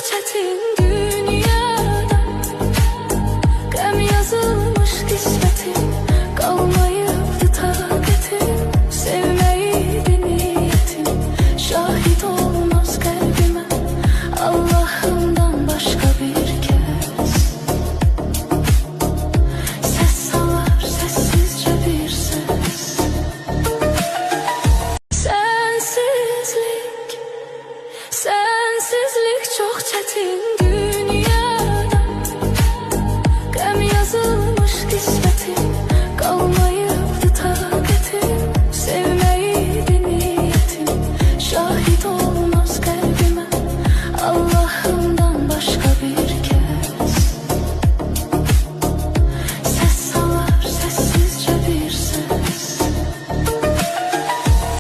çetin dünyada, qəm yazılmış qismətim, qalmayıbdı taqətim, sevməyiydi niyyətim, şahid olmaz qəlbimə Allahımdan başqa bir kəs. Səs salar səssizcə bir səs. Sensizlik çok çetin